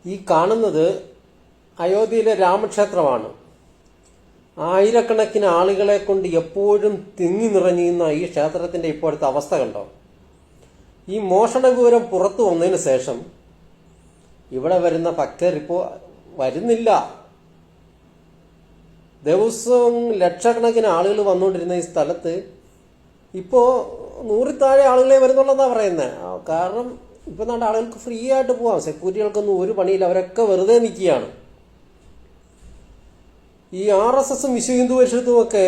ഈ കാണുന്നത് അയോധ്യയിലെ രാമക്ഷേത്രമാണ്. ആയിരക്കണക്കിന് ആളുകളെ കൊണ്ട് എപ്പോഴും തിങ്ങി നിറഞ്ഞിരുന്ന ഈ ക്ഷേത്രത്തിന്റെ ഇപ്പോഴത്തെ അവസ്ഥ കണ്ടോ? ഈ മോഷണ വിവരം പുറത്തു വന്നതിന് ശേഷം ഇവിടെ വരുന്ന ഭക്തർ ഇപ്പോൾ വരുന്നില്ല. ദിവസവും ലക്ഷക്കണക്കിന് ആളുകൾ വന്നുകൊണ്ടിരുന്ന ഈ സ്ഥലത്ത് ഇപ്പോൾ 100 താഴെ ആളുകളെ വരുന്നുള്ളതാ പറയുന്നത്. കാരണം ഇപ്പം നാണ്ട് ആളുകൾക്ക് ഫ്രീ ആയിട്ട് പോവാം, സെക്യൂരിറ്റികൾക്കൊന്നും ഒരു പണിയില്ല, അവരൊക്കെ വെറുതെ നിൽക്കുകയാണ്. ഈ RSSും വിശ്വ ഹിന്ദു പരിഷത്തും ഒക്കെ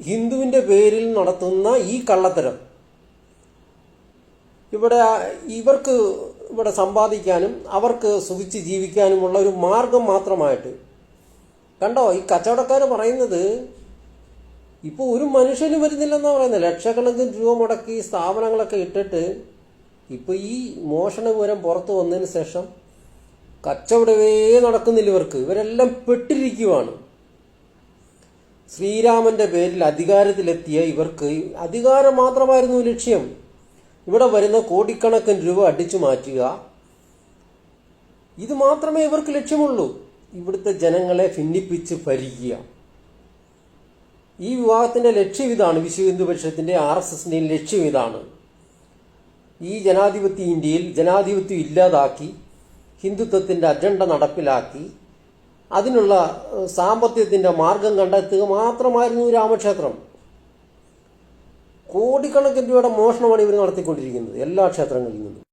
ഹിന്ദുവിന്റെ പേരിൽ നടത്തുന്ന ഈ കള്ളത്തരം ഇവർക്ക് ഇവിടെ സമ്പാദിക്കാനും അവർക്ക് സുഖിച്ച് ജീവിക്കാനുമുള്ള ഒരു മാർഗം മാത്രമായിട്ട് കണ്ടോ. ഈ കച്ചവടക്കാർ പറയുന്നത് ഇപ്പോൾ ഒരു മനുഷ്യനും വരുന്നില്ലെന്നാണ് പറയുന്നത്. ലക്ഷക്കണക്കിന് രൂപ മുടക്കി സ്ഥാപനങ്ങളൊക്കെ ഇട്ടിട്ട് ഇപ്പോൾ ഈ മോഷണ വിവരം പുറത്തു വന്നതിന് ശേഷം കച്ചവടമേ നടക്കുന്നില്ല ഇവർക്ക്. ഇവരെല്ലാം പെട്ടിരിക്കുവാണ്. ശ്രീരാമന്റെ പേരിൽ അധികാരത്തിലെത്തിയ ഇവർക്ക് അധികാരം മാത്രമായിരുന്നു ലക്ഷ്യം. ഇവിടെ വരുന്ന കോടിക്കണക്കിന് രൂപ അടിച്ചു മാറ്റുക, ഇത് മാത്രമേ ഇവർക്ക് ലക്ഷ്യമുള്ളൂ. ഇവിടുത്തെ ജനങ്ങളെ ഭിന്നിപ്പിച്ച് ഭരിക്കുക. ഈ വിവാഹത്തിന്റെ ലക്ഷ്യം ഇതാണ്. വിശ്വ ഹിന്ദു പരിഷത്തിന്റെ RSSന്റെയും ലക്ഷ്യം ഇതാണ്. ഈ ജനാധിപത്യ ഇന്ത്യയിൽ ജനാധിപത്യം ഇല്ലാതാക്കി ഹിന്ദുത്വത്തിന്റെ അജണ്ട നടപ്പിലാക്കി അതിനുള്ള സാമ്പത്തികത്തിന്റെ മാർഗം കണ്ടെത്തുക മാത്രമായിരുന്നു രാമക്ഷേത്രം. കോടിക്കണക്കിന് രൂപയുടെ മോഷണമാണ് ഇവർ നടത്തിക്കൊണ്ടിരിക്കുന്നത് എല്ലാ ക്ഷേത്രങ്ങളിൽ നിന്നും.